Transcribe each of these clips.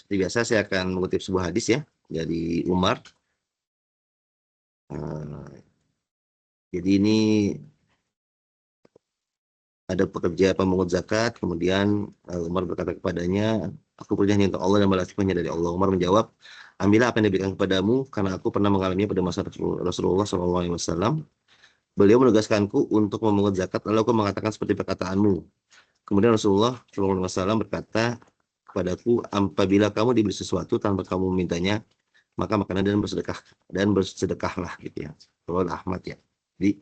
Seperti biasa saya akan mengutip sebuah hadis ya dari Umar. Jadi ini ada pekerja pemungut zakat, kemudian Umar berkata kepadanya, aku berjanji untuk Allah dan balas hikmahnya dari Allah. Umar menjawab, ambillah apa yang diberikan kepadamu, karena aku pernah mengalaminya pada masa Rasulullah SAW. Beliau menugaskanku untuk memungut zakat, lalu aku mengatakan seperti perkataanmu. Kemudian Rasulullah SAW berkata kepadaku, apabila kamu diberi sesuatu tanpa kamu memintanya, maka makanlah dan bersedekahlah gitu ya. Kalau Ahmad ya. Jadi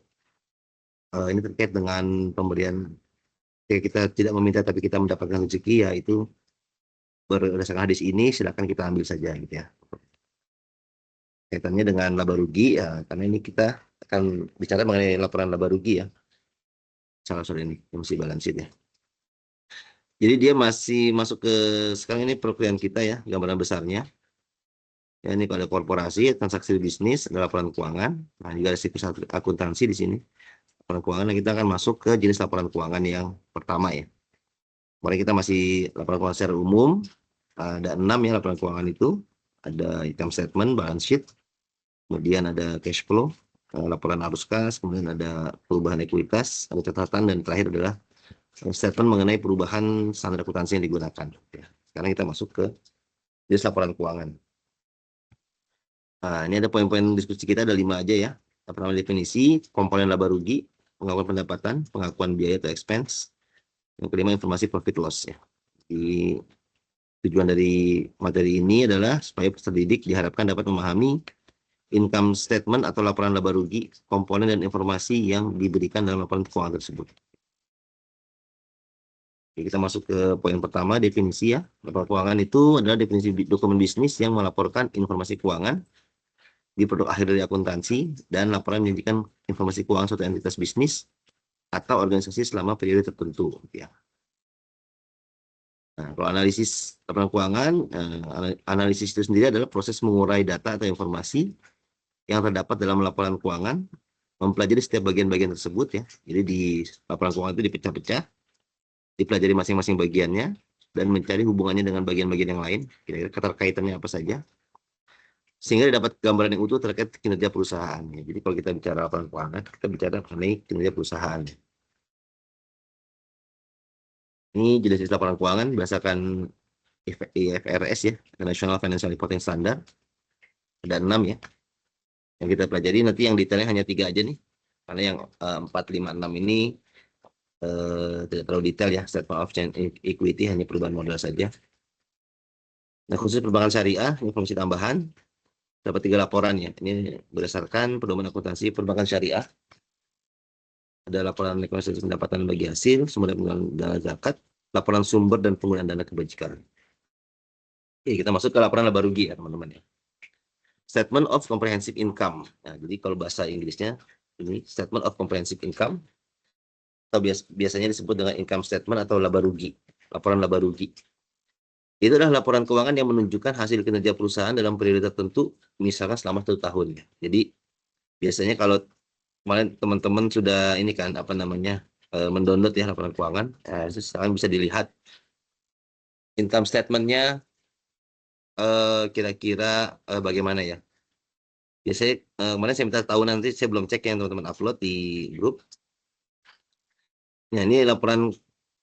ini terkait dengan pemberian. Jika kita tidak meminta tapi kita mendapatkan rezeki, ya itu berdasarkan hadis ini silakan kita ambil saja gitu ya. Kaitannya dengan laba rugi ya, karena ini kita akan bicara mengenai laporan laba rugi ya. Salah sore ini yang masih balance sheet ya. Jadi dia masih masuk ke sekarang ini perkuliahan kita ya, gambaran besarnya. Ya, ini pada korporasi, transaksi bisnis, ada laporan keuangan. Nah, juga ada siklus akuntansi di sini. Laporan keuangan, nah kita akan masuk ke jenis laporan keuangan yang pertama ya. Mari kita masih laporan keuangan secara umum. Ada 6 ya laporan keuangan itu. Ada income statement, balance sheet, kemudian ada cash flow, laporan arus kas, kemudian ada perubahan ekuitas, ada catatan, dan terakhir adalah statement mengenai perubahan standar akuntansi yang digunakan. Ya. Sekarang kita masuk ke jenis laporan keuangan. Nah, ini ada poin-poin diskusi kita, ada 5 aja ya. Pertama, definisi, komponen laba rugi, pengakuan pendapatan, pengakuan biaya atau expense. Yang kelima, informasi profit loss ya. Di tujuan dari materi ini adalah supaya peserta didik diharapkan dapat memahami income statement atau laporan laba rugi, komponen dan informasi yang diberikan dalam laporan keuangan tersebut. Oke, kita masuk ke poin pertama, definisi ya. Laporan keuangan itu adalah definisi dokumen bisnis yang melaporkan informasi keuangan di produk akhir dari akuntansi dan laporan menyajikan informasi keuangan suatu entitas bisnis atau organisasi selama periode tertentu. Ya. Nah, kalau analisis laporan keuangan, analisis itu sendiri adalah proses mengurai data atau informasi yang terdapat dalam laporan keuangan, mempelajari setiap bagian-bagian tersebut ya. Jadi di laporan keuangan itu dipecah-pecah, dipelajari masing-masing bagiannya, dan mencari hubungannya dengan bagian-bagian yang lain, kira-kira keterkaitannya apa saja, sehingga dapat gambaran yang utuh terkait kinerja perusahaan. Ya. Jadi kalau kita bicara laporan keuangan, kita bicara mengenai kinerja perusahaan. Ini jenis laporan keuangan berdasarkan IFRS ya, International Financial Reporting Standard. Ada 6 ya. Yang kita pelajari nanti yang detailnya hanya 3 aja nih. Karena yang 4, 5, 6 ini tidak terlalu detail ya. Statement of change equity hanya perubahan modal saja. Nah, khusus perbankan syariah, informasi tambahan, dapat 3 laporan ya. Ini berdasarkan pedoman akuntansi perbankan syariah. Ada laporan rekomendasi pendapatan bagi hasil, sumber penggunaan dana zakat, laporan sumber dan penggunaan dana kebajikan. Oke, kita masuk ke laporan laba rugi ya teman-teman ya. Statement of Comprehensive Income. Nah, jadi kalau bahasa Inggrisnya ini Statement of Comprehensive Income atau biasanya disebut dengan income statement atau laba rugi, laporan laba rugi. Itu adalah laporan keuangan yang menunjukkan hasil kinerja perusahaan dalam periode tertentu, misalkan selama 1 tahun. Jadi biasanya kalau kemarin teman-teman sudah ini kan apa namanya mendownload ya laporan keuangan, itu sekarang bisa dilihat income statement-nya kira-kira bagaimana ya. Biasanya kemarin saya minta tahu, nanti saya belum cek yang teman-teman upload di grup. Nah, ini laporan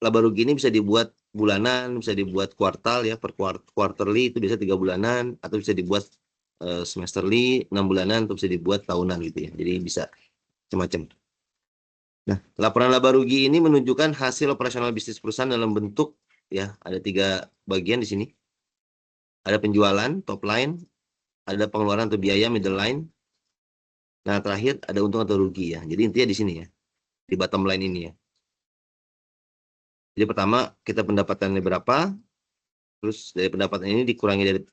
laba rugi ini bisa dibuat bulanan, bisa dibuat kuartal ya, per quarterly itu bisa 3 bulanan, atau bisa dibuat semesterly 6 bulanan, atau bisa dibuat tahunan gitu ya. Jadi bisa macam-macam. Nah, laporan laba rugi ini menunjukkan hasil operasional bisnis perusahaan dalam bentuk ya, ada 3 bagian di sini. Ada penjualan, top line, ada pengeluaran atau biaya, middle line. Nah, terakhir ada untung atau rugi ya. Jadi intinya di sini ya, di bottom line ini ya. Jadi pertama kita pendapatannya berapa, terus dari pendapatan ini dikurangi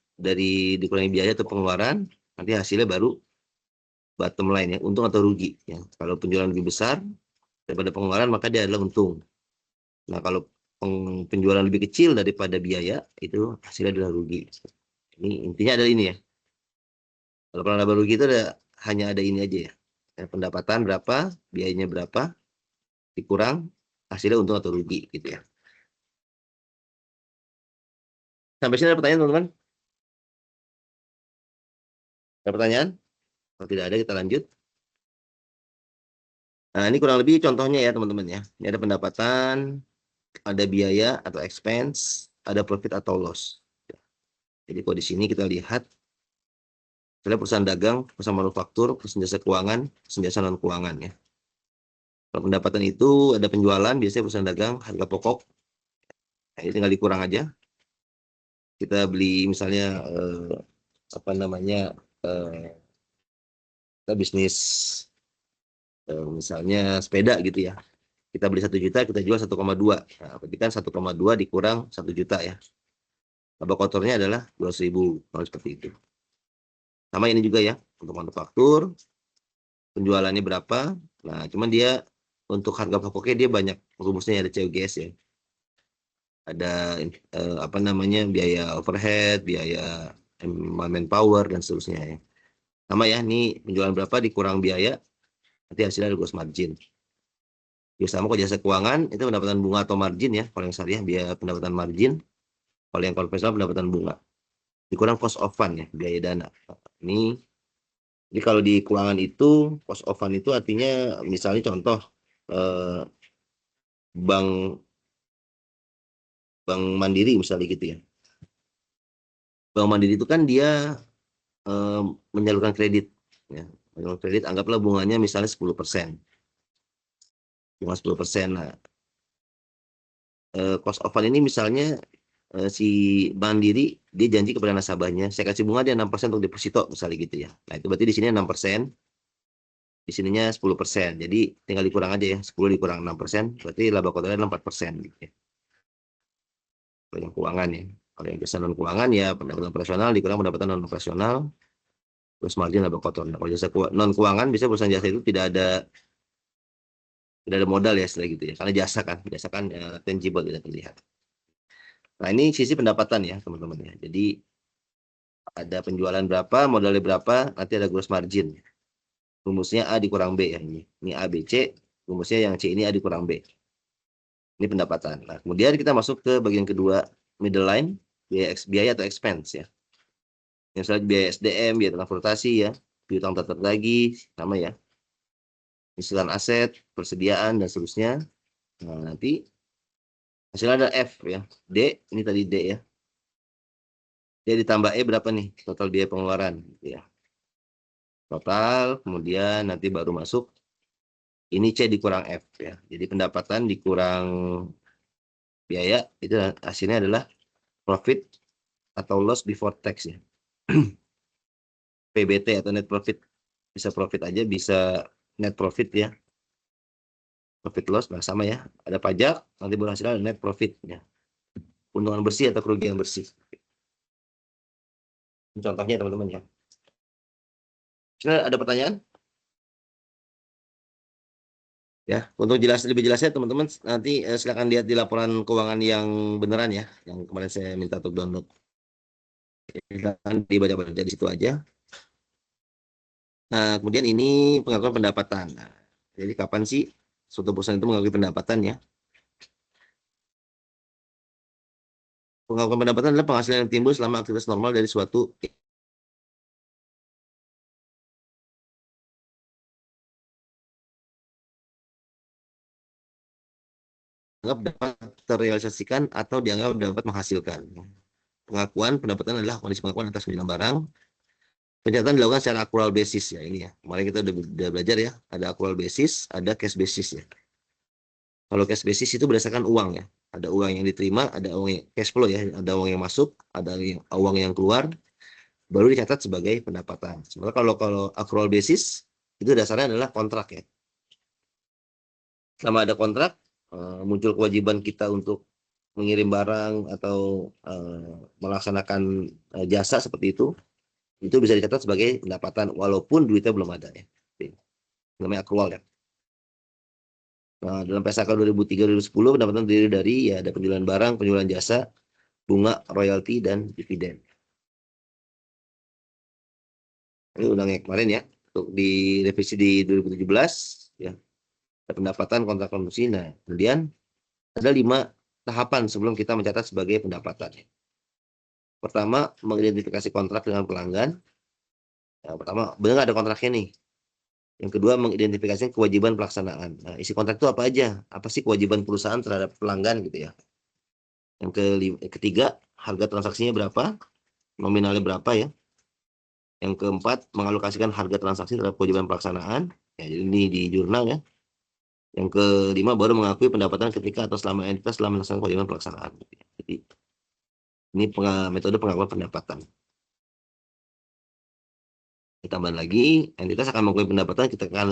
dikurangi biaya atau pengeluaran, nanti hasilnya baru bottom line ya, untung atau rugi ya. Kalau penjualan lebih besar daripada pengeluaran maka dia adalah untung. Nah, kalau penjualan lebih kecil daripada biaya itu hasilnya adalah rugi. Ini intinya adalah ini ya. Kalau laba rugi itu hanya ada ini aja ya. Pendapatan berapa, biayanya berapa, dikurang hasilnya untung atau rugi gitu ya. Sampai sini ada pertanyaan, teman-teman? Ada pertanyaan? Kalau tidak ada, kita lanjut. Nah, ini kurang lebih contohnya ya, teman-teman ya. Ini ada pendapatan, ada biaya atau expense, ada profit atau loss. Jadi kalau di sini kita lihat, misalnya perusahaan dagang, perusahaan manufaktur, perusahaan jasa keuangan, perusahaan jasa non keuangan ya. Kalau pendapatan itu ada penjualan, biasanya perusahaan dagang, harga pokok. Nah, ini tinggal dikurang aja. Kita beli misalnya apa namanya, kita bisnis misalnya sepeda gitu ya. Kita beli 1 juta, kita jual 1,2. Nah, berarti kan 1,2 dikurang 1 juta ya. Laba kotornya adalah 200.000. Kalau seperti itu. Sama ini juga ya, untuk manufaktur, penjualannya berapa. Nah, cuman dia untuk harga pokoknya dia banyak rumusnya, ada COGS ya. Ada apa namanya, biaya overhead, biaya manpower, dan seterusnya ya. Sama ya, ini penjualan berapa dikurang biaya, nanti hasilnya ada gross margin. Ya sama kok jasa keuangan, itu pendapatan bunga atau margin ya. Kalau yang syariah biaya pendapatan margin, kalau yang konvensional pendapatan bunga. Dikurang cost of fund ya, biaya dana. Ini Jadi kalau di keuangan itu, cost of fund itu artinya misalnya contoh eh, bank bank Mandiri misalnya gitu ya. Bank Mandiri itu kan dia eh, menyalurkan kredit ya. Menyalurkan kredit anggaplah bunganya misalnya 10%. Bunga 10%. Nah, cost of fund ini misalnya si Bank Mandiri dia janji kepada nasabahnya, saya kasih bunga dia 6% untuk deposito misalnya gitu ya. Nah, itu berarti di sini 6%, di sininya 10%. Jadi tinggal dikurang aja ya, 10 dikurang 6%, berarti laba kotornya adalah 4% gitu ya. Yang keuangan ya. Kalau yang jasa non keuangan ya pendapatan operasional dikurang pendapatan non operasional, terus margin laba kotor. Nah, kalau jasa non keuangan bisa perusahaan jasa itu tidak ada modal ya, setelah gitu ya. Karena jasa kan tangible, tidak terlihat. Nah, ini sisi pendapatan ya, teman-teman ya. Jadi ada penjualan berapa, modalnya berapa, nanti ada gross margin. Rumusnya A dikurang B ya ini. Ini A, B, C. Rumusnya yang C ini A dikurang B. Ini pendapatan. Nah, kemudian kita masuk ke bagian kedua, middle line, biaya atau expense ya. Misalnya biaya SDM, biaya transportasi ya, piutang tak terlagi, sama ya. Cicilan aset, persediaan, dan seterusnya. Nah, nanti hasilnya ada F ya. D, ini tadi D ya. D ditambah E berapa nih? Total biaya pengeluaran. Ya. Total, kemudian nanti baru masuk. Ini C dikurang F ya. Jadi pendapatan dikurang biaya, itu hasilnya adalah profit atau loss before tax ya. PBT atau net profit. Bisa profit aja, bisa net profit ya. Profit loss, nah sama ya. Ada pajak, nanti baru hasilnya ada net profit ya. Keuntungan bersih atau kerugian bersih. Ini contohnya teman-teman ya. Ada pertanyaan? Ya, untuk lebih jelasnya teman-teman nanti silakan lihat di laporan keuangan yang beneran ya, yang kemarin saya minta untuk download. Silakan dibaca-baca di situ aja. Nah, kemudian ini pengakuan pendapatan. Nah, jadi kapan sih suatu perusahaan itu mengakui pendapatan ya? Pengakuan pendapatan adalah penghasilan yang timbul selama aktivitas normal dari suatu dianggap dapat terrealisasikan atau dianggap dapat menghasilkan. Pengakuan pendapatan adalah kondisi pengakuan atas penjualan barang. Pencatatan dilakukan secara accrual basis ya ini ya. Kemarin kita udah belajar ya, ada accrual basis, ada cash basis ya. Kalau cash basis itu berdasarkan uang ya. Ada uang yang diterima, ada uang yang cash flow ya, ada uang yang masuk, ada uang yang keluar, baru dicatat sebagai pendapatan. Sementara kalau accrual basis itu dasarnya adalah kontrak ya. Selama ada kontrak, muncul kewajiban kita untuk mengirim barang atau melaksanakan jasa seperti itu bisa dicatat sebagai pendapatan walaupun duitnya belum ada ya. Namanya accrual ya. Nah, dalam PSAK 2003-2010 pendapatan terdiri dari ya ada penjualan barang, penjualan jasa, bunga, royalti, dan dividen. Ini undang yang kemarin ya. Untuk di revisi di 2017 ya. Ada pendapatan kontrak konsumsi. Nah, kemudian ada 5 tahapan sebelum kita mencatat sebagai pendapatan. Pertama, mengidentifikasi kontrak dengan pelanggan. Yang pertama, benar nggak ada kontraknya nih. Yang kedua, mengidentifikasi kewajiban pelaksanaan. Nah, isi kontrak itu apa aja? Apa sih kewajiban perusahaan terhadap pelanggan gitu ya? Ketiga, harga transaksinya berapa? Nominalnya berapa ya? Yang keempat, mengalokasikan harga transaksi terhadap kewajiban pelaksanaan. Ya, jadi ini di jurnal ya. Yang kelima, baru mengakui pendapatan ketika atau selama entitas telah melaksanakan kewajiban pelaksanaan. Jadi ini metode pengakuan pendapatan. Ditambah lagi, entitas akan mengakui pendapatan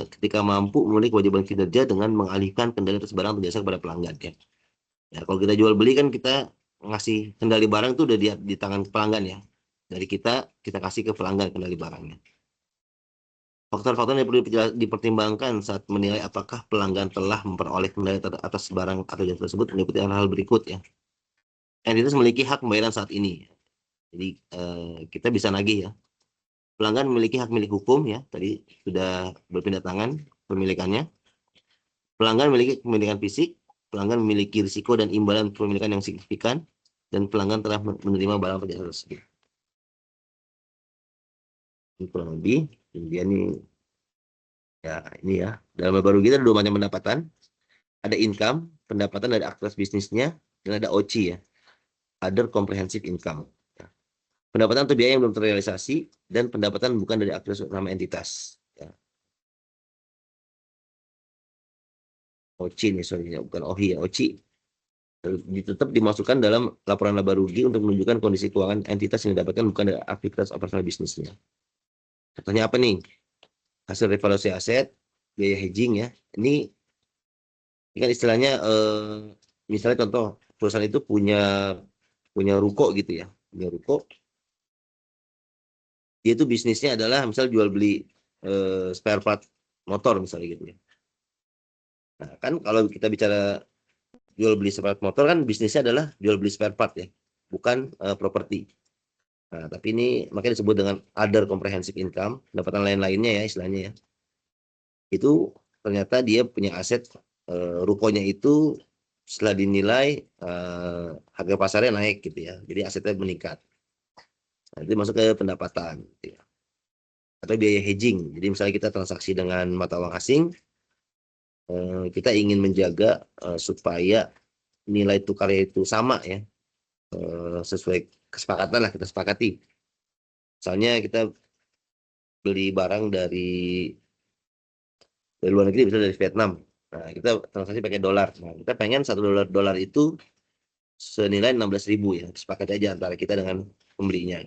ketika mampu memenuhi kewajiban kinerja dengan mengalihkan kendali atas barang atau jasa kepada pelanggan. Ya. Ya, kalau kita jual beli kan kita ngasih kendali barang itu udah di tangan pelanggan ya. Dari kita kasih ke pelanggan kendali barangnya. Faktor-faktor yang perlu dipertimbangkan saat menilai apakah pelanggan telah memperoleh kendali atas barang atau jasa tersebut meliputi hal-hal berikut ya. Entitas memiliki hak pembayaran saat ini. Jadi kita bisa nagih ya. Pelanggan memiliki hak milik hukum ya. Tadi sudah berpindah tangan pemilikannya. Pelanggan memiliki kepemilikan fisik. Pelanggan memiliki risiko dan imbalan kepemilikan yang signifikan. Dan pelanggan telah menerima barang atau jasa tersebut. Ini kurang lebih. Kemudian ini ya. Dalam baru kita ada dua macam pendapatan. Ada income, pendapatan dari aktivitas bisnisnya, dan ada OCI ya. Other Comprehensive Income. Pendapatan atau biaya yang belum terrealisasi dan pendapatan bukan dari aktivitas utama entitas. Ya. OCI nih, sorry, ya, bukan OHI ya, OCI. Tetap dimasukkan dalam laporan laba rugi untuk menunjukkan kondisi keuangan entitas yang didapatkan bukan dari aktivitas operasional bisnisnya. Contohnya apa nih? Hasil revaluasi aset, biaya hedging ya. Ini kan istilahnya, misalnya contoh perusahaan itu punya ruko gitu ya, punya ruko. Dia itu bisnisnya adalah misal jual beli spare part motor misalnya gitu ya. Nah kan kalau kita bicara jual beli spare part motor kan bisnisnya adalah jual beli spare part ya, bukan properti. Nah tapi ini makanya disebut dengan other comprehensive income, pendapatan lain-lainnya ya istilahnya ya. Itu ternyata dia punya aset, rukonya itu setelah dinilai harga pasarnya naik gitu ya, jadi asetnya meningkat. Nah, itu masuk ke pendapatan gitu ya. Atau biaya hedging, jadi misalnya kita transaksi dengan mata uang asing, kita ingin menjaga supaya nilai tukarnya itu sama ya, sesuai kesepakatan lah, kita sepakati. Misalnya kita beli barang dari luar negeri, bisa dari Vietnam. Nah, kita transaksi pakai dolar. Nah, kita pengen $1 itu senilai 16.000 ya. Sepakat aja antara kita dengan pembelinya.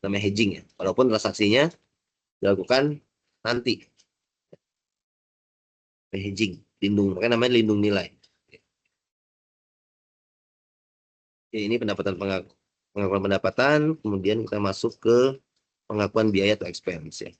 Namanya hedging ya. Walaupun transaksinya dilakukan nanti. Hedging, lindung. Makanya namanya lindung nilai. Oke, ini pengakuan pendapatan. Kemudian kita masuk ke pengakuan biaya atau expense ya.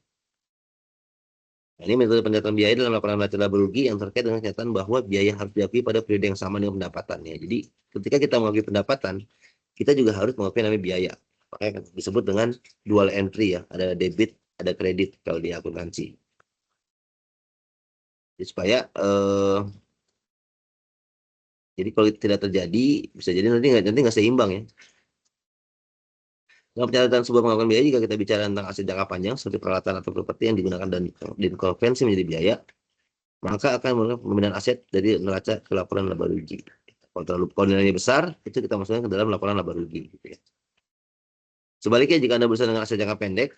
Nah, ini metode pendataan biaya dalam laporan neraca laba rugi yang terkait dengan kenyataan bahwa biaya harus diakui pada periode yang sama dengan pendapatannya. Jadi ketika kita mengakui pendapatan, kita juga harus mengakui namanya biaya. Makanya disebut dengan dual entry ya, ada debit, ada kredit kalau di akuntansi. Jadi supaya jadi kalau tidak terjadi, bisa jadi nanti nggak seimbang ya. Dalam pencatatan sebuah pengakuan biaya, jika kita bicara tentang aset jangka panjang seperti peralatan atau properti yang digunakan dan dikonvensi menjadi biaya, maka akan menggunakan pemindahan aset dari neraca ke laporan laba rugi. Kalau nilainya besar, itu kita masukkan ke dalam laporan laba rugi. Gitu ya. Sebaliknya, jika Anda berusaha dengan aset jangka pendek,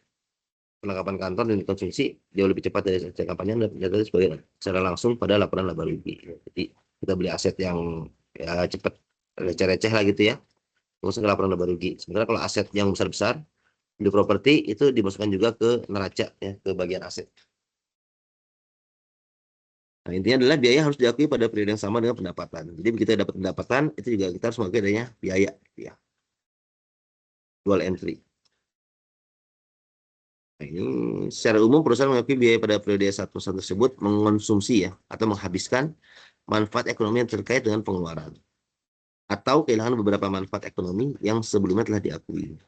perlengkapan kantor dan konsumsi jauh lebih cepat dari aset jangka panjang dan tercatat secara langsung pada laporan laba rugi. Jadi kita beli aset yang ya cepat, receh-receh lah gitu ya, masuk ke laporan laba rugi. Sementara kalau aset yang besar-besar di properti itu dimasukkan juga ke neraca ya, ke bagian aset. Nah, intinya adalah biaya harus diakui pada periode yang sama dengan pendapatan. Jadi begitu dapat pendapatan, itu juga kita harus mengakui adanya biaya. Ya. Dual entry. Nah, ini secara umum perusahaan mengakui biaya pada periode satu tersebut mengonsumsi ya, atau menghabiskan manfaat ekonomi yang terkait dengan pengeluaran. Atau kehilangan beberapa manfaat ekonomi yang sebelumnya telah diakui.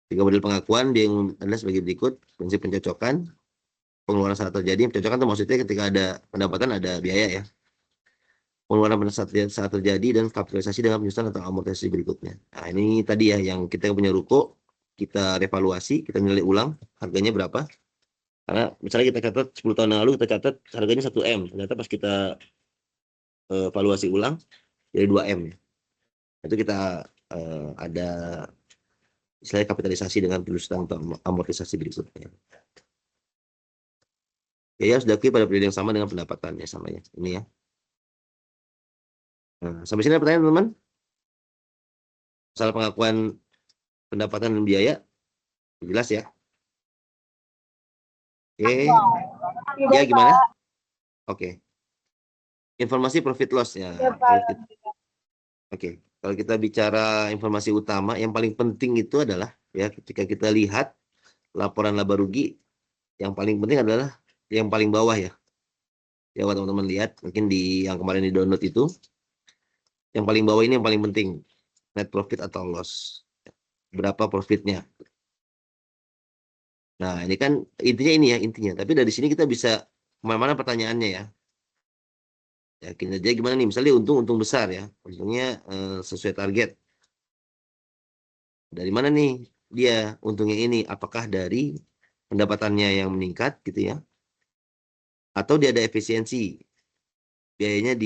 Tiga model pengakuan dia yang adalah sebagai berikut. Prinsip pencocokan, pengeluaran saat terjadi. Pencocokan itu maksudnya ketika ada pendapatan ada biaya ya. pengeluaran pada saat terjadi dan kapitalisasi dengan penyusunan atau amortisasi berikutnya. Nah, ini tadi ya yang kita punya ruko, kita revaluasi, kita nilai ulang harganya berapa. Karena misalnya kita catat 10 tahun yang lalu kita catat harganya 1M, ternyata pas kita valuasi ulang jadi 2M. Itu kita ada istilahnya kapitalisasi dengan penyusunan atau amortisasi berikutnya. Ya, sudah pada periode yang sama dengan pendapatannya sama ya. Ini ya. Nah, sampai sini ada pertanyaan teman-teman? Soal pengakuan pendapatan dan biaya jelas ya. Oke. Ya gimana? Oke. Informasi profit loss ya. Oke. Kalau kita bicara informasi utama, yang paling penting itu adalah ya ketika kita lihat laporan laba rugi, yang paling penting adalah yang paling bawah ya. Ya teman-teman lihat, mungkin di yang kemarin di download itu, yang paling bawah ini yang paling penting, net profit atau loss. Berapa profitnya? Nah, ini kan intinya ini ya, intinya. Tapi dari sini kita bisa kemana-mana pertanyaannya ya. Ya, kinerja gimana nih? Misalnya untung besar ya. Untungnya sesuai target. Dari mana nih dia untungnya ini? Apakah dari pendapatannya yang meningkat gitu ya? Atau dia ada efisiensi? Biayanya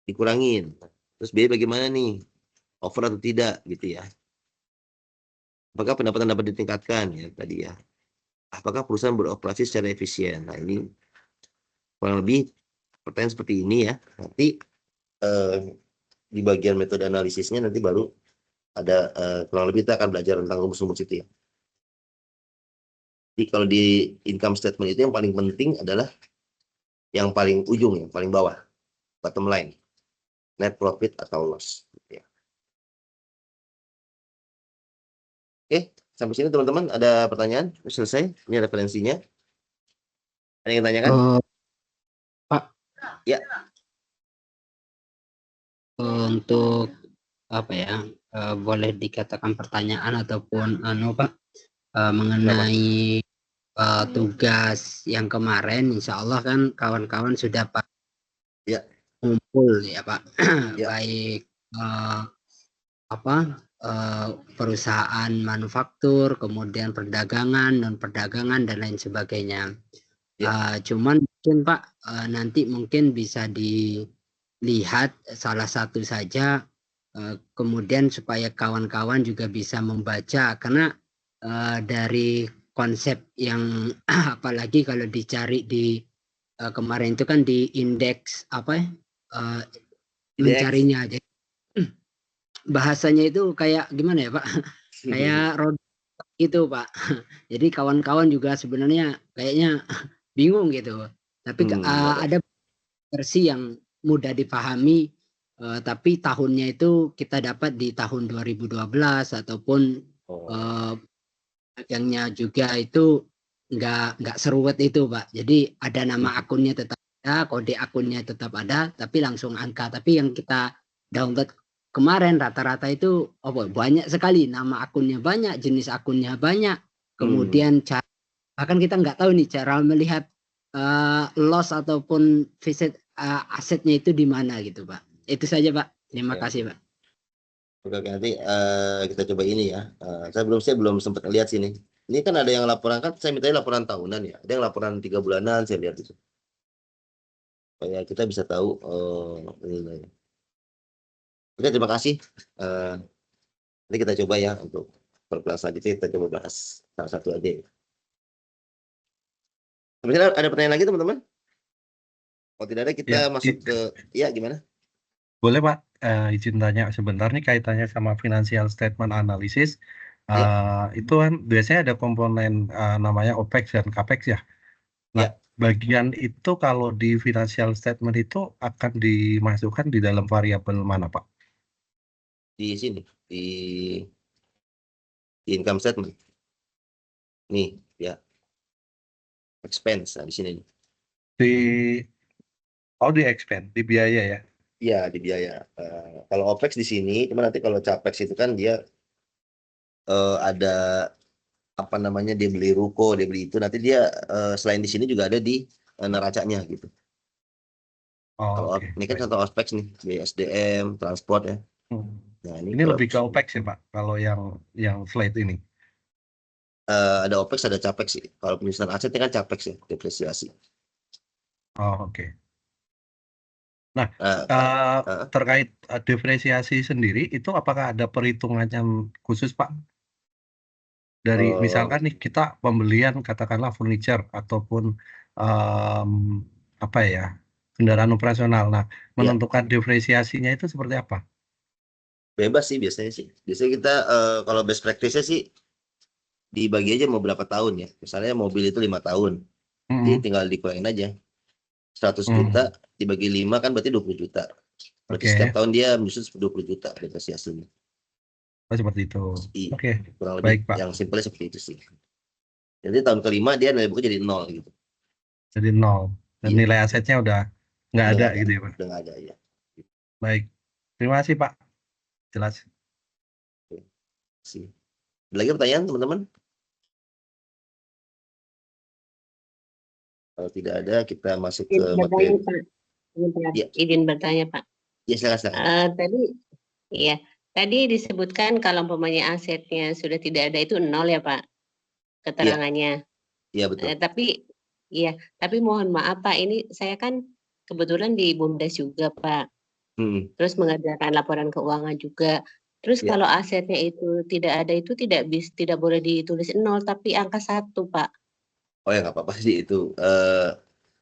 dikurangin. Terus biaya bagaimana nih? Over atau tidak gitu ya? Apakah pendapatan dapat ditingkatkan ya tadi ya? Apakah perusahaan beroperasi secara efisien? Nah, ini kurang lebih pertanyaan seperti ini ya. Nanti di bagian metode analisisnya nanti baru ada kurang lebih kita akan belajar tentang rumus-rumus itu ya. Jadi kalau di income statement itu yang paling penting adalah yang paling ujung, yang paling bawah, bottom line, net profit atau loss. Ya. Oke, sampai sini teman-teman ada pertanyaan? Selesai? Ini referensinya. Ada yang tanyakan? Pak. Ya. Untuk apa ya? Boleh dikatakan pertanyaan ataupun Pak mengenai tugas yang kemarin, insya Allah kan kawan-kawan sudah Pak Ya. kumpul ya Pak, Ya. baik perusahaan manufaktur, kemudian perdagangan, non perdagangan dan lain sebagainya. Ya. Cuman mungkin Pak nanti mungkin bisa dilihat salah satu saja, kemudian supaya kawan-kawan juga bisa membaca, karena dari konsep yang apalagi kalau dicari di kemarin itu kan di indeks mencarinya aja bahasanya itu kayak gimana ya Pak, kayak roda gitu Pak. Jadi kawan-kawan juga sebenarnya kayaknya bingung gitu, tapi ada versi yang mudah dipahami, tapi tahunnya itu kita dapat di tahun 2012 ataupun yang juga itu nggak seruwet itu Pak. Jadi ada nama akunnya tetap ada, kode akunnya tetap ada, tapi langsung angka. Tapi yang kita download kemarin rata-rata itu banyak sekali, nama akunnya banyak, jenis akunnya banyak, kemudian bahkan kita nggak tahu nih cara melihat loss ataupun visit asetnya itu di mana gitu Pak. Itu saja Pak. Terima kasih Pak. Oke, nanti kita coba ini ya. Saya belum sempat lihat sini. Ini kan ada yang laporan, kan saya minta laporan tahunan ya. Ada yang laporan 3 bulanan saya lihat itu. Supaya kita bisa tahu nilai. Oke, terima kasih. Nanti kita coba ya untuk per kelas selanjutnya kita coba bahas salah satu aja. Misalnya ada pertanyaan lagi teman-teman? Kalau tidak ada kita masuk ke ya gimana? Boleh Pak, izin tanya sebentar nih kaitannya sama financial statement analysis. Itu kan biasanya ada komponen namanya OPEX dan CAPEX ya. Nah, bagian itu kalau di financial statement itu akan dimasukkan di dalam variabel mana Pak? Di sini, di income statement. Nih, ya. Expense, nah, di sini. Di expense, di biaya ya? Iya, di biaya. Kalau OPEX di sini, cuma nanti kalau CAPEX itu kan dia ada apa namanya, dia beli ruko, dia beli itu, nanti dia selain di sini juga ada di neracanya gitu. Oh, Kalau oke. ini kan Baik. contoh ospek nih, biaya SDM, transport ya. Hmm. Nah ini Ini kalau lebih ke OPEX ya Pak, kalau yang flat ini. ada OPEX ada CAPEX sih. Kalau penyusunan aset ini kan CAPEX ya, depresiasi. Oh, oke. Nah, Nah, terkait depresiasi sendiri, itu apakah ada perhitungannya khusus Pak? Dari misalkan nih kita pembelian katakanlah furniture ataupun em, apa ya, kendaraan operasional. Nah, ya menentukan depresiasinya itu seperti apa? bebas sih biasanya sih. Biasanya kita kalau best practice-nya sih dibagi aja mau berapa tahun ya. Misalnya mobil itu 5 tahun, jadi Mm-mm. tinggal dikurangin aja. 100 juta Mm. dibagi 5 kan berarti 20 juta. Berarti setiap Oke, tahun dia menyusun 20 juta depresiasinya. oh, seperti itu. Iya, Oke, kurang lebih baik Pak. yang simpelnya seperti itu sih. Jadi tahun kelima dia nilai buku jadi nol gitu. Jadi nol. Dan Iya, nilai asetnya udah nggak udah ada nggak ada, gitu ya Pak. udah nggak ada ya. Baik, terima kasih Pak. Jelas. Oke, sih. Ada lagi pertanyaan teman-teman? Kalau tidak ada, kita masuk ke Izin bertanya, materi. Pak. Sebentar, Ya, izin bertanya, Pak. ya silakan, silakan. Tadi, iya, tadi disebutkan kalau umpamanya asetnya sudah tidak ada itu nol ya, Pak, Iya, keterangannya. iya betul. Tapi mohon maaf, Pak, ini saya kan kebetulan di BUMDes juga, Pak. Hmm, Terus mengerjakan laporan keuangan juga. Terus ya. kalau asetnya itu tidak ada itu tidak boleh ditulis nol, tapi angka 1, Pak. Oh ya nggak apa-apa sih itu.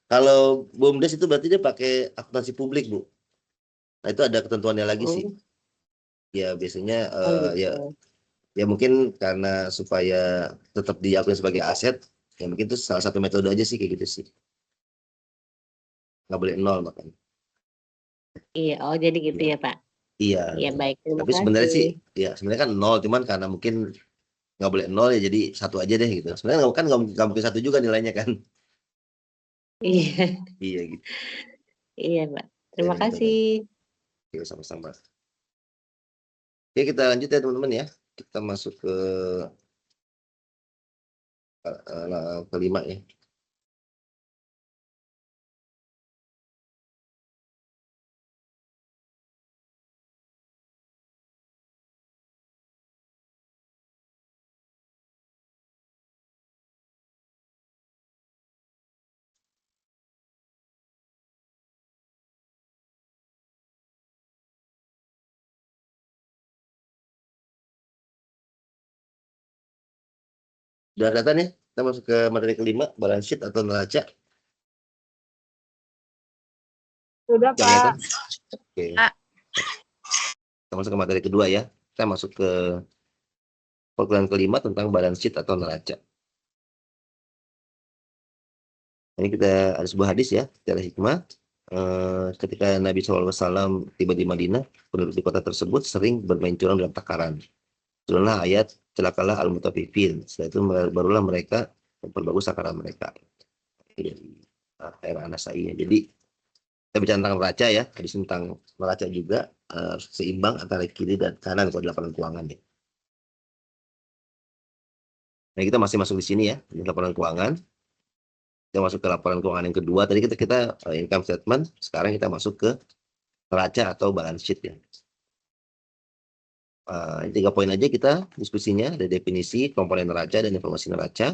Kalau BUMDes itu berarti dia pakai akuntansi publik, Bu. Nah itu ada ketentuannya lagi sih. Oh, Ya biasanya oh ya gitu. ya mungkin karena supaya tetap diakui sebagai aset, ya mungkin itu salah satu metode aja sih kayak gitu sih. Nggak boleh nol makanya. Iya, oh jadi gitu Ya, ya, Pak. iya. Iya, baik. Terima Tapi sebenarnya kasih. sih, ya sebenarnya kan nol, cuman karena mungkin nggak boleh nol ya jadi satu aja deh gitu. Sebenarnya kan nggak mungkin satu juga nilainya kan. Iya, Iya gitu. iya, Pak. Ya Terima metode. kasih. Oke, sama-sama. Oke, kita lanjut ya teman-teman ya. Kita masuk ke kelima ya. Udah data nih, kita masuk ke materi kelima, balance sheet atau neraca. Sudah, Yang kelihatan? Pak. Oke. Pak. Kita masuk ke materi kedua ya. Kita masuk ke perkuliahan kelima tentang balance sheet atau neraca. Ini kita ada sebuah hadis ya, secara hikmah. Ketika Nabi SAW tiba di Madinah, penduduk di kota tersebut sering bermain curang dalam takaran. Turunlah ayat, celakalah al-mutaffifin. Setelah itu barulah mereka memperbagus takaran mereka. Dari era An-Nasai ya. Jadi kita bicara tentang neraca ya, hadis tentang neraca juga seimbang antara kiri dan kanan kalau di laporan keuangan ya. Nah kita masih masuk di sini ya, di laporan keuangan. Kita masuk ke laporan keuangan yang kedua. Tadi kita income statement, sekarang kita masuk ke neraca atau balance sheet ya. Ini 3 poin aja kita diskusinya, ada definisi, komponen neraca, dan informasi neraca.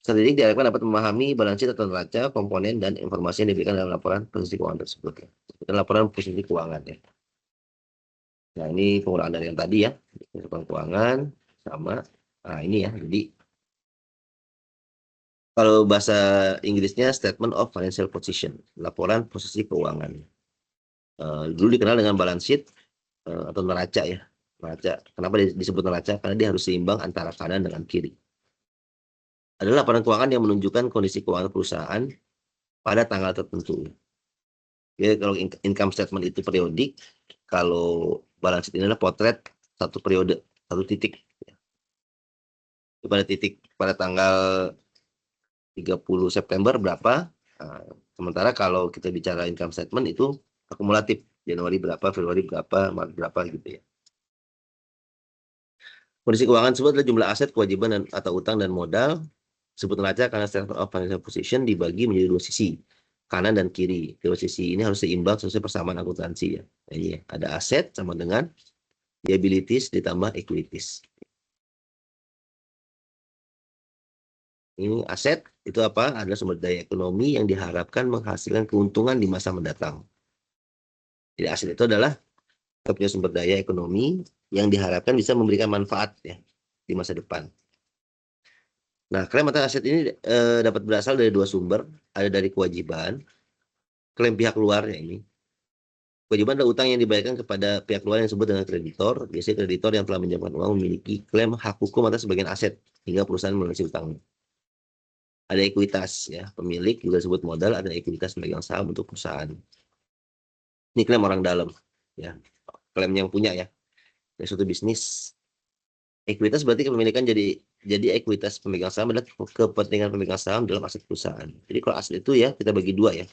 Peserta diharapkan dapat memahami balance sheet atau neraca, komponen, dan informasi yang diberikan dalam laporan posisi keuangan tersebut. Ya. Dan laporan posisi keuangan ya. Nah ini penggunaan dari yang tadi ya, laporan keuangan sama. Nah ini ya, jadi kalau bahasa Inggrisnya statement of financial position, laporan posisi keuangan. Dulu dikenal dengan balance sheet atau neraca ya. Neraca. Kenapa disebut neraca? Karena dia harus seimbang antara kanan dengan kiri. Adalah laporan keuangan yang menunjukkan kondisi keuangan perusahaan pada tanggal tertentu. Jadi kalau income statement itu periodik, kalau balance sheet ini adalah potret satu periode, satu titik. Pada titik pada tanggal 30 September berapa? Nah, sementara kalau kita bicara income statement itu akumulatif, Januari berapa, Februari berapa, Maret berapa gitu ya. Kondisi keuangan tersebut adalah jumlah aset, kewajiban atau utang dan modal. Disebut neraca karena statement of financial position dibagi menjadi dua sisi. kanan dan kiri. Kedua sisi ini harus seimbang sesuai persamaan akuntansi ya. Nah, ini ya. Ada aset sama dengan liabilities ditambah equities. Ini aset itu apa? Adalah sumber daya ekonomi yang diharapkan menghasilkan keuntungan di masa mendatang. Jadi aset itu adalah kita punya sumber daya ekonomi yang diharapkan bisa memberikan manfaat ya di masa depan. Nah, klaim atas aset ini dapat berasal dari dua sumber, ada dari kewajiban, klaim pihak luar ya ini. Kewajiban adalah utang yang dibayarkan kepada pihak luar yang disebut dengan kreditor. Biasanya kreditor yang telah menjamkan uang memiliki klaim hak hukum atas sebagian aset hingga perusahaan melunasi utang. Ada ekuitas ya, pemilik juga disebut modal, ada ekuitas pemegang saham untuk perusahaan. Ini klaim orang dalam ya, klaim yang punya ya dari suatu bisnis. Ekuitas berarti kepemilikan jadi ekuitas pemegang saham adalah kepentingan pemegang saham dalam aset perusahaan. Jadi kalau aset itu ya kita bagi dua ya.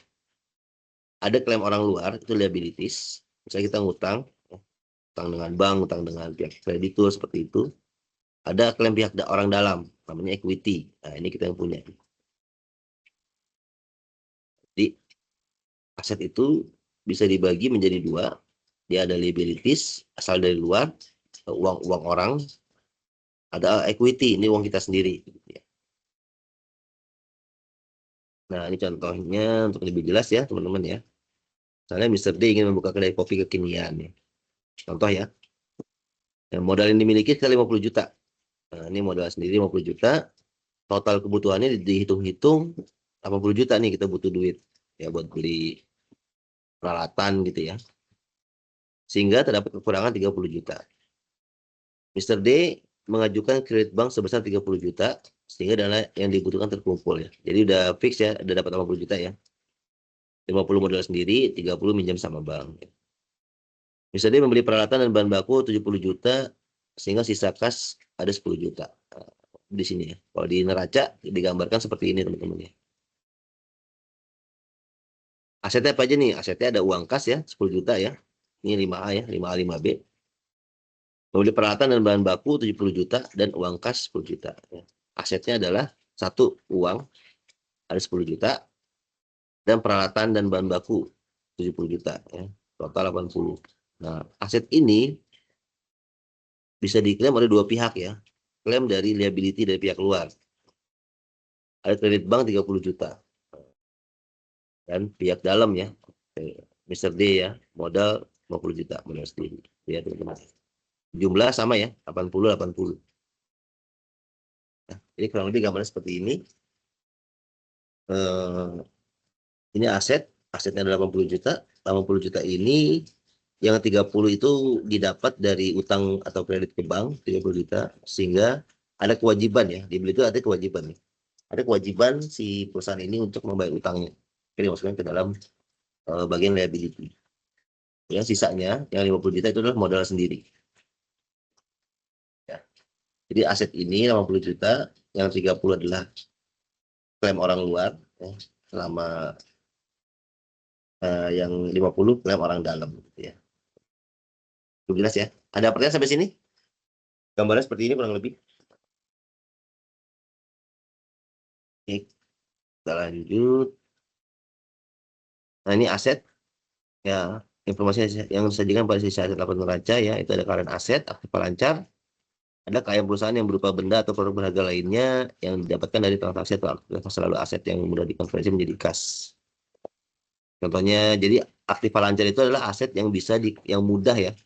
Ada klaim orang luar itu liabilities. Misalnya kita ngutang, utang dengan bank, utang dengan pihak kreditur seperti itu. Ada klaim pihak orang dalam namanya equity. Nah, ini kita yang punya. Jadi aset itu bisa dibagi menjadi dua. Dia ada liabilities asal dari luar, uang orang. Ada equity, ini uang kita sendiri. Nah, ini contohnya untuk lebih jelas ya teman-teman ya. Misalnya Mr. D ingin membuka kedai kopi kekinian ya. Contoh ya. Yang modal yang dimiliki sekitar 50 juta. Nah, ini modal sendiri 50 juta. Total kebutuhannya dihitung-hitung 80 juta nih kita butuh duit ya buat beli peralatan gitu ya. Sehingga terdapat kekurangan 30 juta. Mr. D mengajukan kredit bank sebesar 30 juta sehingga dana yang dibutuhkan terkumpul ya. Jadi udah fix ya, udah dapat 80 juta ya. 50 modal sendiri, 30 minjam sama bank. Mr. D membeli peralatan dan bahan baku 70 juta sehingga sisa kas ada 10 juta. Nah, di sini ya. Kalau di neraca digambarkan seperti ini teman-teman ya. Asetnya apa aja nih? Asetnya ada uang kas ya, 10 juta ya. Ini 5A ya, 5A, 5B. Membeli peralatan dan bahan baku 70 juta dan uang kas 10 juta. Ya. Asetnya adalah satu uang ada 10 juta dan peralatan dan bahan baku 70 juta ya. Total 80. Nah, aset ini bisa diklaim oleh dua pihak ya. Klaim dari liability dari pihak luar. Ada kredit bank 30 juta. Dan pihak dalam ya. Mr. D ya, modal 50 juta modal sendiri. Ya, teman-teman. Jumlah sama ya, 80. Nah, jadi kurang lebih gambarnya seperti ini. Ini asetnya adalah 80 juta. 80 juta ini yang 30 itu didapat dari utang atau kredit ke bank 30 juta sehingga ada kewajiban ya. Dibeli itu ada kewajiban nih. Ada kewajiban si perusahaan ini untuk membayar utangnya. Jadi masukkan ke dalam bagian liability. Ya, sisanya yang 50 juta itu adalah modal sendiri. Ya. Jadi aset ini 80 juta, yang 30 adalah klaim orang luar ya, selama yang 50 klaim orang dalam ya. Cukup jelas ya. Ada pertanyaan sampai sini? Gambarnya seperti ini kurang lebih. Oke, kita lanjut. Nah, ini aset ya, informasi yang disajikan pada sisi aset laporan neraca ya, itu ada current aset, aktif lancar, ada kekayaan perusahaan yang berupa benda atau produk berharga lainnya yang didapatkan dari transaksi atau selalu aset yang mudah dikonversi menjadi kas. Contohnya, jadi aktif lancar itu adalah aset yang bisa yang mudah ya,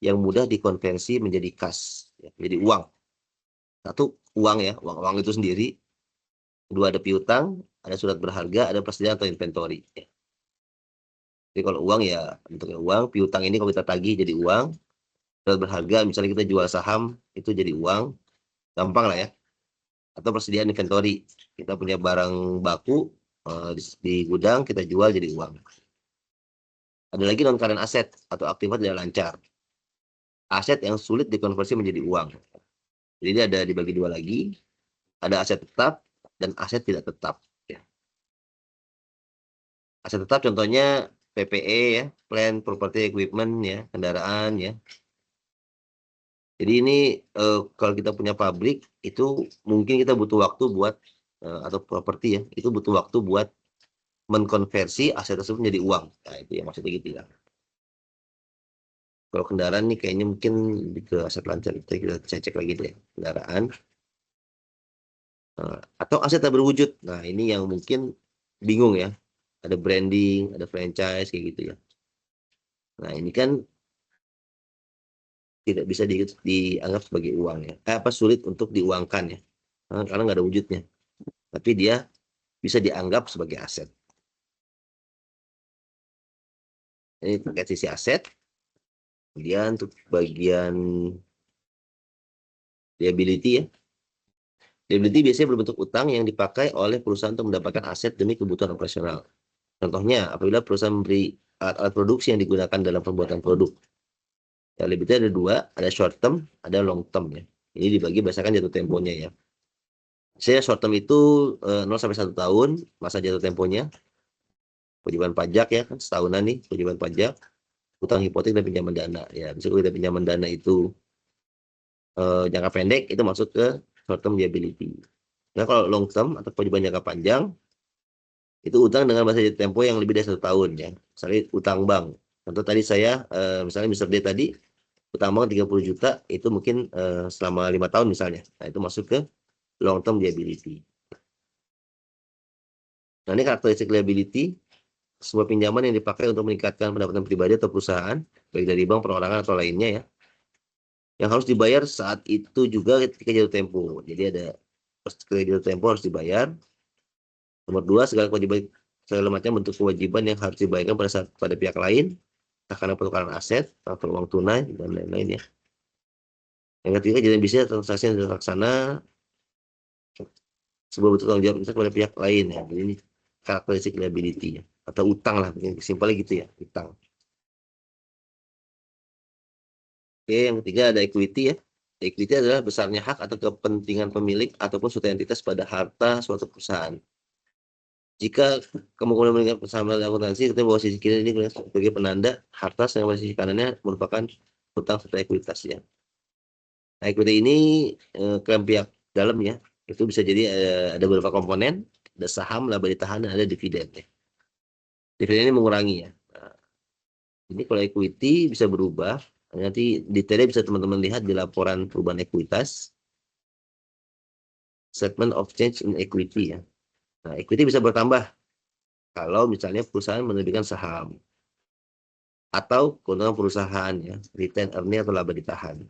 yang mudah dikonversi menjadi kas, ya, menjadi uang. Satu uang ya, uang itu sendiri. Kedua ada piutang, ada surat berharga, ada persediaan atau inventory. Ya. Jadi kalau uang ya bentuknya uang, piutang ini kalau kita tagih jadi uang, surat berharga misalnya kita jual saham itu jadi uang, gampang lah ya. Atau persediaan inventory, kita punya barang baku di gudang kita jual jadi uang. Ada lagi non current aset atau aktiva tidak lancar, aset yang sulit dikonversi menjadi uang. Jadi ada dibagi dua lagi, ada aset tetap dan aset tidak tetap. Ya. Aset tetap contohnya PPE ya, plant property equipment ya, kendaraan ya. Jadi ini kalau kita punya pabrik itu mungkin kita butuh waktu buat atau properti ya, itu butuh waktu buat menkonversi aset tersebut menjadi uang. Nah, itu yang maksudnya gitu ya. Kalau kendaraan nih kayaknya mungkin lebih ke aset lancar. Kita cek lagi deh kendaraan. Atau aset tak berwujud. Nah, ini yang mungkin bingung ya. Ada branding, ada franchise kayak gitu ya. Nah, ini kan tidak bisa dianggap sebagai uang ya. Apa sulit untuk diuangkan ya. Karena nggak ada wujudnya. Tapi dia bisa dianggap sebagai aset. Ini terkait sisi aset. Kemudian untuk bagian liability ya. Liability biasanya berbentuk utang yang dipakai oleh perusahaan untuk mendapatkan aset demi kebutuhan operasional. Contohnya, apabila perusahaan memberi alat-alat produksi yang digunakan dalam pembuatan produk. Ya, liability ada dua, ada short term, ada long term ya. Ini dibagi berdasarkan jatuh temponya ya. Saya short term itu 0 sampai 1 tahun masa jatuh temponya. Kewajiban pajak ya kan setahunan nih kewajiban pajak, utang hipotek dan pinjaman dana ya. Bisa kita pinjaman dana itu jangka pendek itu masuk ke short term liability. Nah kalau long term atau kewajiban jangka panjang itu utang dengan masa jatuh tempo yang lebih dari 1 tahun ya. Misalnya utang bank. Contoh tadi saya misalnya Mr. D tadi utang bank 30 juta itu mungkin selama 5 tahun misalnya. Nah itu masuk ke long term liability. Nah ini karakteristik liability, sebuah pinjaman yang dipakai untuk meningkatkan pendapatan pribadi atau perusahaan, baik dari bank, perorangan atau lainnya ya, yang harus dibayar saat itu juga ketika jatuh tempo. Jadi ada ketika jatuh tempo harus dibayar. Nomor 2, segala kewajiban segala macam bentuk kewajiban yang harus dibayarkan pada pihak lain, karena pertukaran aset atau uang tunai dan lain-lain ya. Yang ketiga, jadi bisnis transaksi yang terlaksana sebuah bentuk tanggung jawab kepada pihak lain ya. Jadi ini karakteristik liability ya, atau utang lah, simpelnya gitu ya, utang. Oke, yang ketiga ada equity ya. Equity adalah besarnya hak atau kepentingan pemilik ataupun suatu entitas pada harta suatu perusahaan. Jika kemungkinan meningkat bersama akuntansi, kita bawa sisi kiri ini sebagai penanda harta, sedangkan sisi kanannya merupakan hutang serta ekuitas ya. Nah, equity ini klaim pihak dalam ya. Itu bisa jadi ada beberapa komponen, ada saham, laba ditahan, dan ada dividen ya. Dividen ini mengurangi ya. Nah, ini kalau equity bisa berubah. Nanti detailnya bisa teman-teman lihat di laporan perubahan ekuitas. Statement of change in equity ya. Nah, equity bisa bertambah kalau misalnya perusahaan menerbitkan saham atau keuntungan perusahaan ya, return earning atau laba ditahan.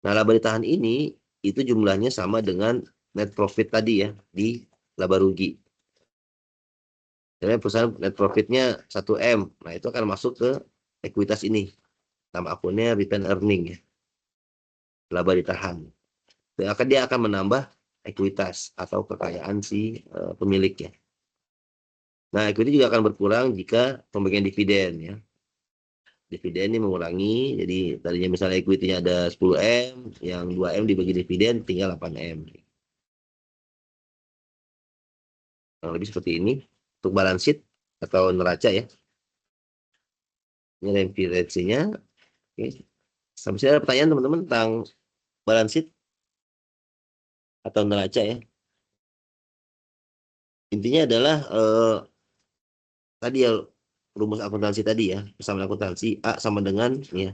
Nah, laba ditahan ini itu jumlahnya sama dengan net profit tadi ya di laba rugi. Jadi perusahaan net profitnya 1M, nah itu akan masuk ke ekuitas ini. Nama akunnya return earning ya, laba ditahan. Dia akan menambah ekuitas atau kekayaan si pemilik ya. Nah, equity juga akan berkurang jika pembagian dividen ya. Dividen ini mengurangi, jadi tadinya misalnya equity-nya ada 10M, yang 2M dibagi dividen tinggal 8M. Nah, lebih seperti ini untuk balance sheet atau neraca ya. Ini referensinya. Oke. Sampai sini ada pertanyaan teman-teman tentang balance sheet atau neraca ya. Intinya adalah tadi ya rumus akuntansi tadi ya, persamaan akuntansi A sama dengan ya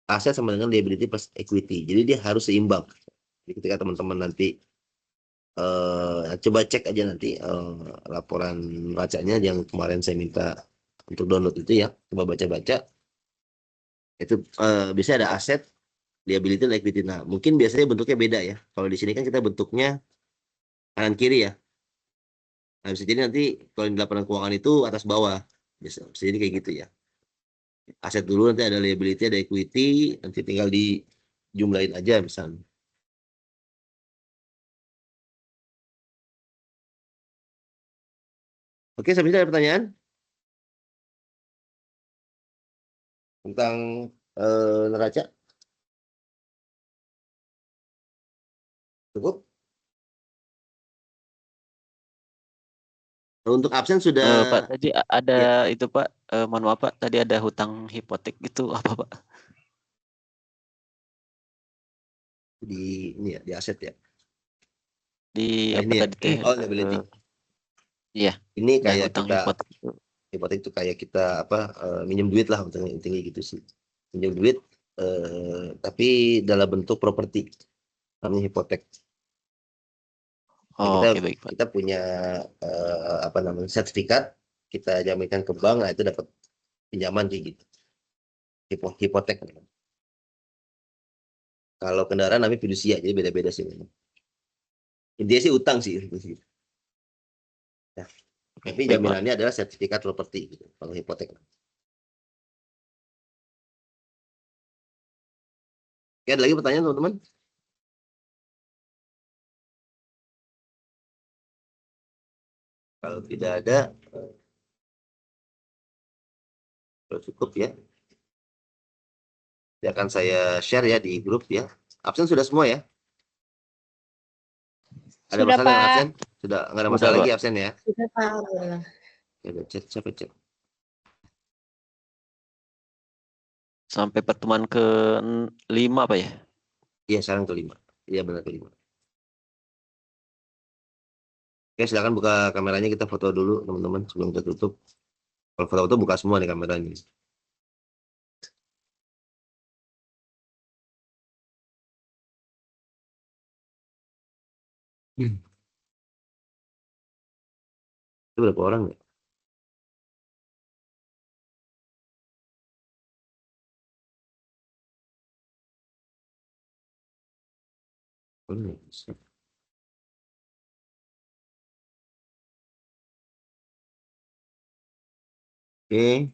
aset sama dengan liability plus equity. Jadi dia harus seimbang. Jadi ketika teman-teman nanti coba cek aja nanti laporan neracanya yang kemarin saya minta untuk download itu ya, coba baca-baca. Itu biasanya ada aset, liability, dan equity. Nah, mungkin biasanya bentuknya beda ya. Kalau di sini kan kita bentuknya kanan kiri ya. Nah, bisa jadi nanti kalau di laporan keuangan itu atas bawah. Bisa jadi kayak gitu ya. Aset dulu, nanti ada liability, ada equity, nanti tinggal dijumlahin aja misalnya. Oke, sampai sini ada pertanyaan tentang neraca? Cukup? Untuk absen sudah Pak tadi ada ya, itu Pak, mohon maaf Pak, tadi ada hutang hipotek itu apa Pak? di ini ya, di aset ya. Di Nah, apa ini ya. tadi teh? Oh, liability. Iya, Ini yang kayak hutang kita hipotek itu. hipotek itu kayak kita minjem duit lah untuk intinya gitu sih. Minjem duit tapi dalam bentuk properti namanya hipotek. Nah, Oh, kita oke baik Pak. kita punya apa namanya sertifikat, kita jaminkan ke bank, nah itu dapat pinjaman kayak gitu. Hipotek. Kalau kendaraan namanya fidusia, jadi beda-beda sih memang. Intinya sih utang sih. Nah, Oke, tapi baik Pak. jaminannya adalah sertifikat properti gitu, kalau hipotek. Oke, ada lagi pertanyaan teman-teman? Kalau tidak ada, cukup ya. Ya akan saya share ya di grup ya. Absen sudah semua ya? Ada Sudah, masalah dengan Pak. absen? Sudah nggak ada Sudah, masalah Pak. lagi absen ya? Sudah, Pak. Alhamdulillah. Ya, chat, siapa chat? Sampai pertemuan ke-5 Pak ya? Iya, sekarang kelima. Iya, benar kelima. Oke, silakan buka kameranya, kita foto dulu teman-teman sebelum kita tutup. Kalau foto-foto buka semua nih kameranya. Itu berapa orang ya? Oke.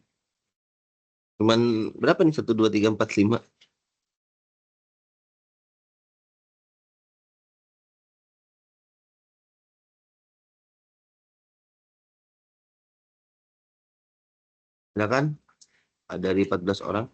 Cuman berapa nih? 1, 2, 3, 4, 5. Silakan. Ada dari 14 orang.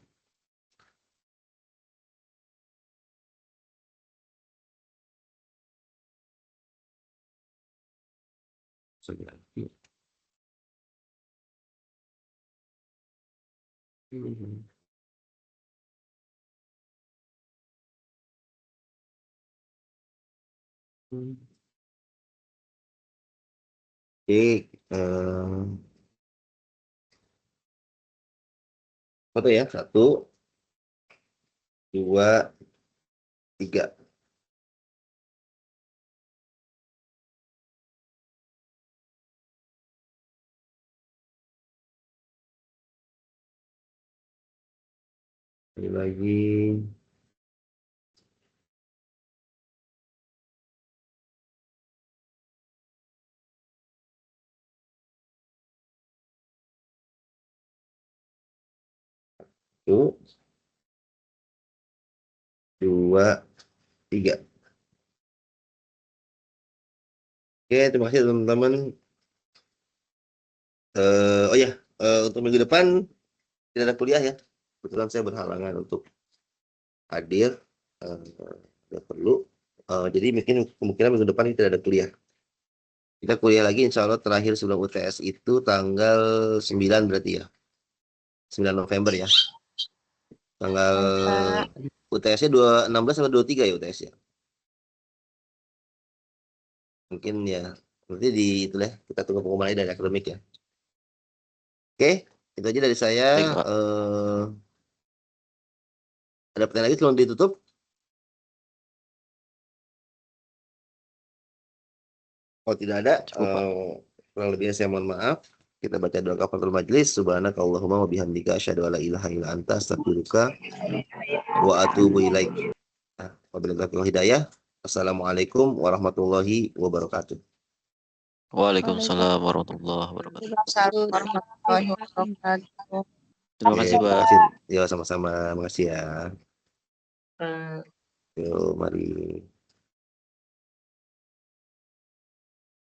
Oke, foto ya, 1, 2, 3. Ini lagi. Satu, 2, 3. Oke, terima kasih teman-teman. Oh ya, untuk minggu depan tidak ada kuliah ya. Kebetulan saya berhalangan untuk hadir. Tidak perlu. Jadi mungkin kemungkinan minggu depan tidak ada kuliah. Kita kuliah lagi insya Allah terakhir sebelum UTS itu tanggal 9 berarti ya. 9 November ya. Tanggal UTS-nya 16 atau 23 ya UTS ya. Mungkin ya. Nanti di itulah kita tunggu pengumuman dari akademik ya. Oke, itu aja dari saya. Baik, Pak. Ada pertanyaan lagi sebelum ditutup? Kalau tidak ada, Cukup, Pak. kurang lebihnya saya mohon maaf. Kita baca doa kafaratul majelis. Subhanaka Allahumma wa bihamdika asyhadu an la ilaha illa anta astaghfiruka wa atubu ilaik. Wabillahi taufiq wal hidayah. Assalamualaikum warahmatullahi wabarakatuh. Waalaikumsalam warahmatullahi wabarakatuh. Waalaikumsalam warahmatullahi wabarakatuh. Terima kasih, Terima Pak. kasih. Ya, sama-sama. Makasih ya. Pak. Yuk, mari.